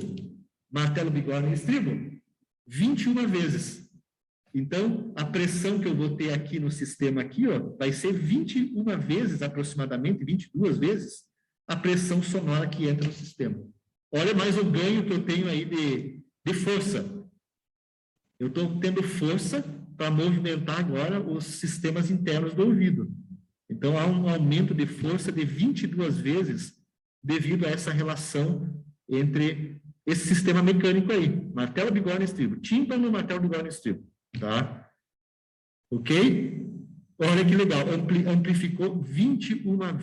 martelo bigode estribo 21 vezes. Então, a pressão que eu vou ter aqui no sistema aqui, ó, vai ser 21 vezes, aproximadamente, 22 vezes, a pressão sonora que entra no sistema. Olha mais o ganho que eu tenho aí de força. Eu estou tendo força para movimentar agora os sistemas internos do ouvido. Então, há um aumento de força de 22 vezes devido a essa relação entre esse sistema mecânico aí, martelo, bigorna, estribo, tímpano, martelo, bigorna, estribo, tá? Ok? Olha que legal, amplificou 22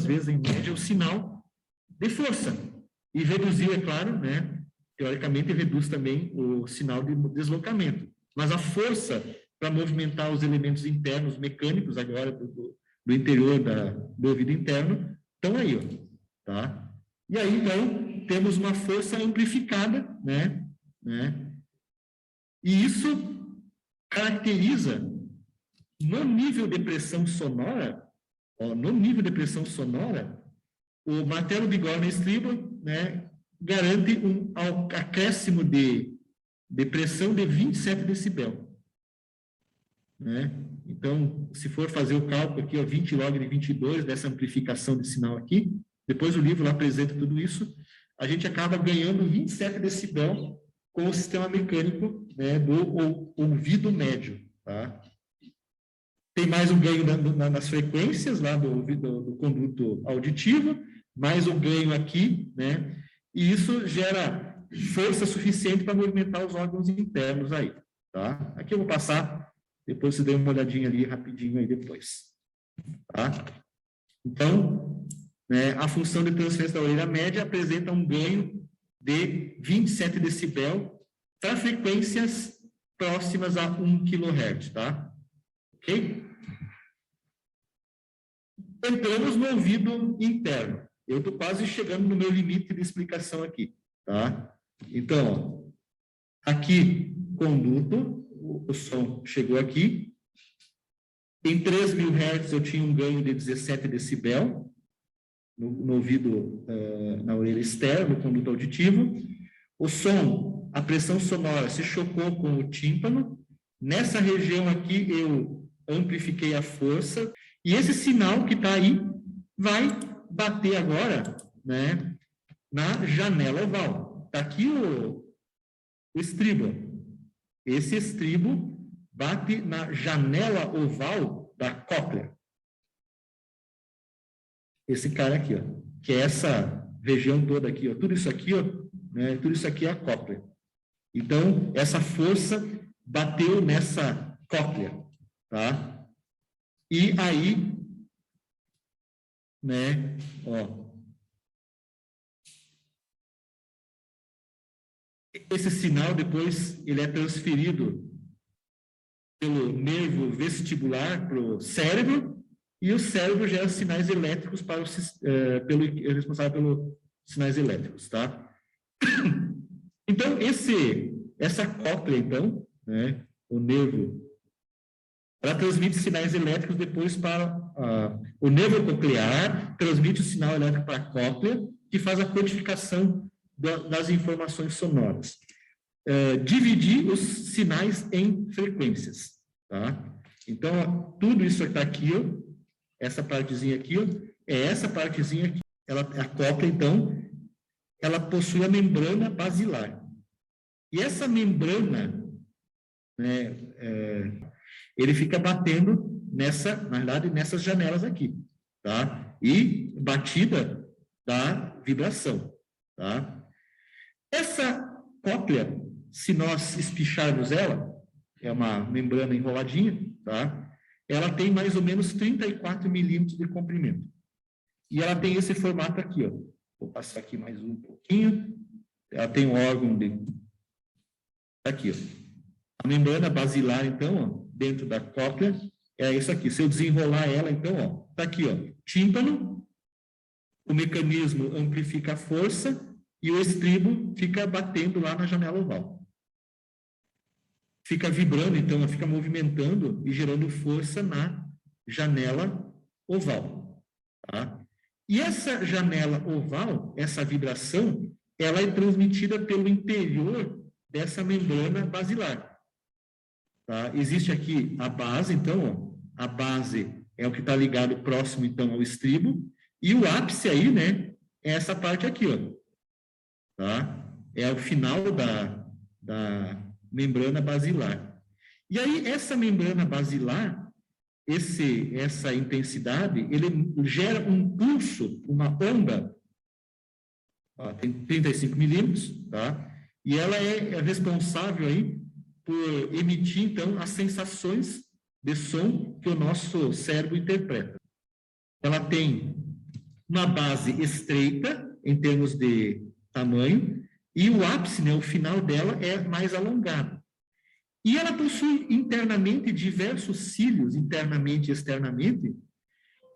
vezes em média o sinal de força. E reduziu, é claro, né? Teoricamente reduz também o sinal de deslocamento. Mas a força para movimentar os elementos internos mecânicos agora do interior do ouvido interno estão aí, ó, tá? E aí, então, temos uma força amplificada, né? E isso caracteriza, no nível de pressão sonora, o martelo, bigorna e estribo, né, garante um acréscimo de pressão de 27 decibel. Né? Então, se for fazer o cálculo aqui, ó, 20 log de 22 dessa amplificação de sinal aqui, depois o livro lá apresenta tudo isso, a gente acaba ganhando 27 decibel com o sistema mecânico, né, do ouvido médio. Tá? Tem mais um ganho nas frequências lá do conduto auditivo, mais um ganho aqui, né? E isso gera força suficiente para movimentar os órgãos internos aí, tá? Aqui eu vou passar, depois você dê uma olhadinha ali rapidinho aí depois, tá? Então, né, a função de transferência da orelha média apresenta um ganho de 27 decibel para frequências próximas a 1 kHz, tá? Ok? Entramos no ouvido interno. Eu estou quase chegando no meu limite de explicação aqui, tá? Então, aqui, conduto, o som chegou aqui. Em 3.000 Hz eu tinha um ganho de 17 decibel no ouvido, na orelha externa, no conduto auditivo. O som, a pressão sonora se chocou com o tímpano. Nessa região aqui eu amplifiquei a força. E esse sinal que está aí vai bater agora, né, na janela oval. Está aqui o estribo. Esse estribo bate na janela oval da cóclea. Esse cara aqui, ó, que é essa região toda aqui, ó, tudo isso aqui, ó, né, tudo isso aqui é a cóclea. Então, essa força bateu nessa cóclea, tá? E aí, né, ó, esse sinal depois ele é transferido pelo nervo vestibular para o cérebro, e o cérebro gera sinais elétricos para o responsável pelos sinais elétricos, tá? Então, essa cóclea, então, né, o nervo, ela transmite sinais elétricos depois para o nervo coclear, transmite o sinal elétrico para a cóclea, que faz a codificação das informações sonoras. Dividir os sinais em frequências, tá? Então, ó, tudo isso que está aqui, ó, essa partezinha aqui, ó, é essa partezinha aqui. A cóclea, então, ela possui a membrana basilar. E essa membrana, né, ele fica batendo na verdade, nessas janelas aqui, tá? E batida da vibração, tá? Essa cóclea, se nós espicharmos ela, é uma membrana enroladinha, tá? Ela tem mais ou menos 34 milímetros de comprimento. E ela tem esse formato aqui, ó. Vou passar aqui mais um pouquinho. Ela tem um órgão aqui, ó. A membrana basilar, então, ó, dentro da cóclea, é isso aqui. Se eu desenrolar ela, então, ó, tá aqui, ó, tímpano, o mecanismo amplifica a força e o estribo fica batendo lá na janela oval. Fica vibrando, então, fica movimentando e gerando força na janela oval, tá? E essa janela oval, essa vibração, ela é transmitida pelo interior dessa membrana basilar. Tá? Existe aqui a base, então, ó, a base é o que está ligado próximo, então, ao estribo, e o ápice aí, né, é essa parte aqui, ó. Tá? É o final da membrana basilar. E aí, essa membrana basilar, essa intensidade, ele gera um pulso, uma onda, ó, tem 35 milímetros, tá? E ela é responsável aí por emitir, então, as sensações de som que o nosso cérebro interpreta. Ela tem uma base estreita, em termos de tamanho, e o ápice, né, o final dela é mais alongado. E ela possui internamente diversos cílios, internamente e externamente,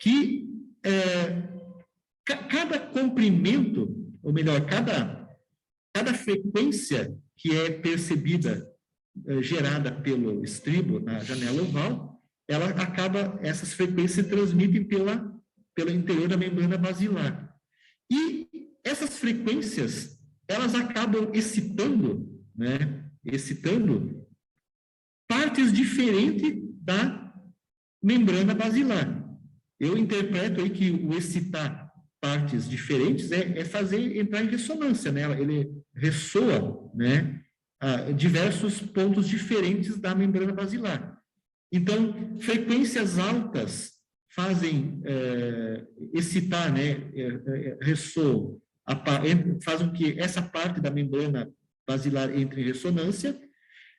que cada comprimento, ou melhor, cada frequência que é percebida, gerada pelo estribo na janela oval, essas frequências se transmitem pelo interior da membrana basilar. E essas frequências, elas acabam excitando, né, partes diferentes da membrana basilar. Eu interpreto aí que o excitar partes diferentes é fazer entrar em ressonância, né? Ele ressoa, né, a diversos pontos diferentes da membrana basilar. Então, frequências altas fazem excitar, né, ressoam, fazem com que essa parte da membrana basilar entre em ressonância.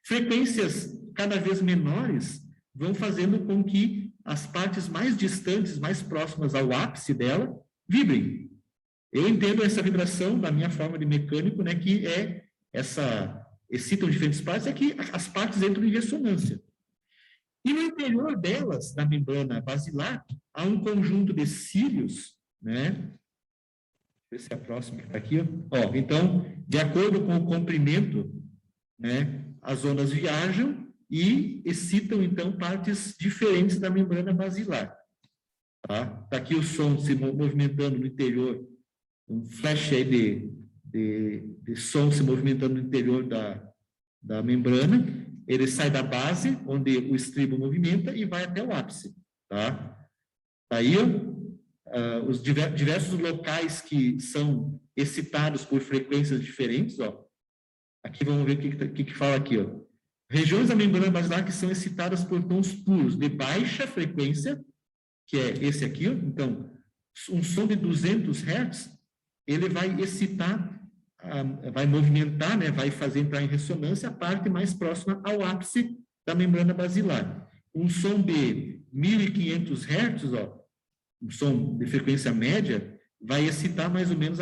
Frequências cada vez menores vão fazendo com que as partes mais distantes, mais próximas ao ápice dela, vibrem. Eu entendo essa vibração da minha forma de mecânico, né, que excitam diferentes partes, é que as partes entram em ressonância. E no interior delas, da membrana basilar, há um conjunto de cílios, né? Deixa eu ver se é a próxima que está aqui. Ó, então, de acordo com o comprimento, né, as ondas viajam e excitam, então, partes diferentes da membrana basilar. Tá? Está aqui o som se movimentando no interior, um flash aí de som se movimentando no interior da membrana. Ele sai da base, onde o estribo movimenta, e vai até o ápice. Tá? Aí, os diversos locais que são excitados por frequências diferentes, ó. Aqui vamos ver o que fala aqui, ó. Regiões da membrana basilar que são excitadas por tons puros de baixa frequência, que é esse aqui, ó. Então, um som de 200 Hz, ele vai excitar, vai movimentar, né, vai fazer entrar em ressonância a parte mais próxima ao ápice da membrana basilar. Um som de 1.500 Hz, ó, um som de frequência média, vai excitar mais ou menos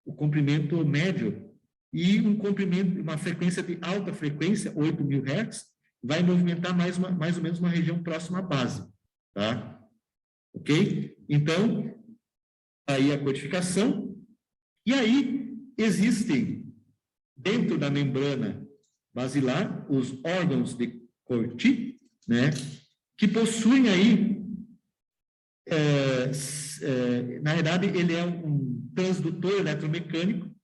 o comprimento médio. E uma frequência de alta frequência, 8.000 Hz, vai movimentar mais ou menos uma região próxima à base. Tá? Ok? Então, aí a codificação. E aí, existem, dentro da membrana basilar, os órgãos de Corti, né, que possuem aí, na verdade, ele é um transdutor eletromecânico.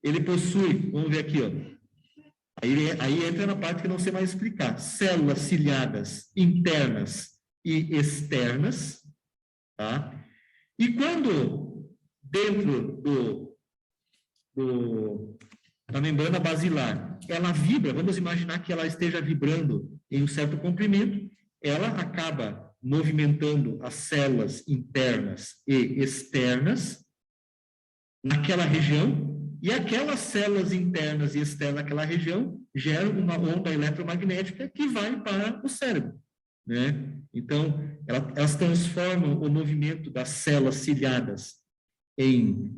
Ele possui, vamos ver aqui, ó. Aí entra na parte que não sei mais explicar. Células ciliadas internas e externas, tá? E quando dentro da membrana basilar ela vibra, vamos imaginar que ela esteja vibrando em um certo comprimento, ela acaba movimentando as células internas e externas naquela região. E aquelas células internas e externas daquela região geram uma onda eletromagnética que vai para o cérebro, né? Então, elas transformam o movimento das células ciliadas em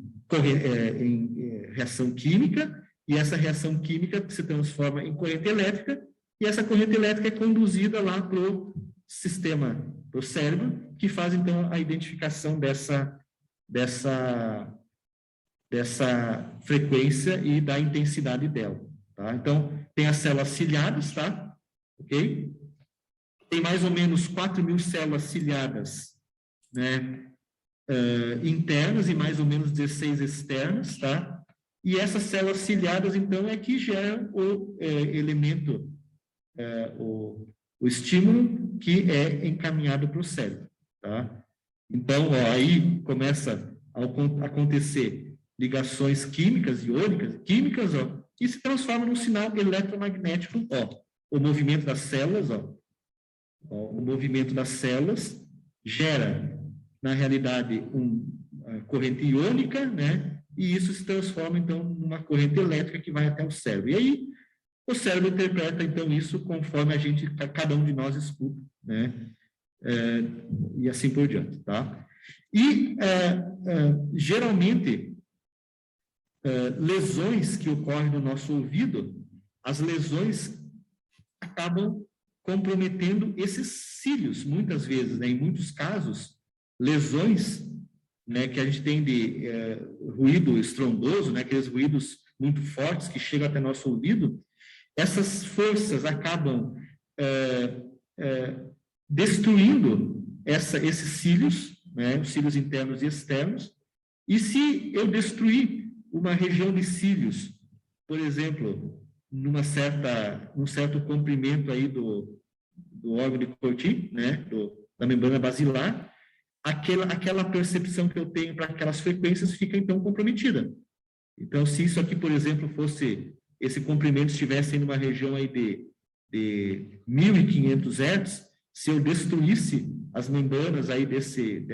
reação química, e essa reação química se transforma em corrente elétrica, e essa corrente elétrica é conduzida lá para o sistema, para o cérebro, que faz, então, a identificação dessa frequência e da intensidade dela. Tá? Então, tem as células ciliadas, tá? Ok? Tem mais ou menos 4.000 células ciliadas, né, internas e mais ou menos 16 externas, tá? E essas células ciliadas, então, é que geram o elemento, o estímulo que é encaminhado para o cérebro, tá? Então, ó, aí começa a acontecer ligações químicas, iônicas, químicas, ó, e se transforma num sinal eletromagnético, ó, o movimento das células, ó, O movimento das células gera, na realidade, uma corrente iônica, né? E isso se transforma, então, numa corrente elétrica que vai até o cérebro. E aí, o cérebro interpreta, então, isso conforme cada um de nós escuta, né? E assim por diante, tá? E, geralmente, lesões que ocorrem no nosso ouvido, as lesões acabam comprometendo esses cílios, muitas vezes, né? Em muitos casos, lesões, né, que a gente tem de ruído estrondoso, né, aqueles ruídos muito fortes que chegam até nosso ouvido, essas forças acabam destruindo esses cílios, né, os cílios internos e externos, e se eu destruir uma região de cílios, por exemplo, num certo comprimento aí do órgão de Corti, né, da membrana basilar, aquela percepção que eu tenho para aquelas frequências fica, então, comprometida. Então, se isso aqui, por exemplo, esse comprimento estivesse em uma região aí de 1.500 Hz, se eu destruísse as membranas aí desse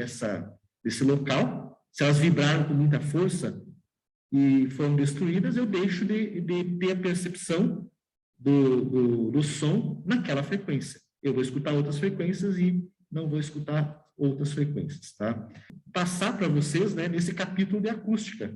local, se elas vibraram com muita força e foram destruídas, eu deixo de ter a percepção do som naquela frequência. Eu vou escutar outras frequências e não vou escutar outras frequências, tá? Passar para vocês, né, nesse capítulo de acústica.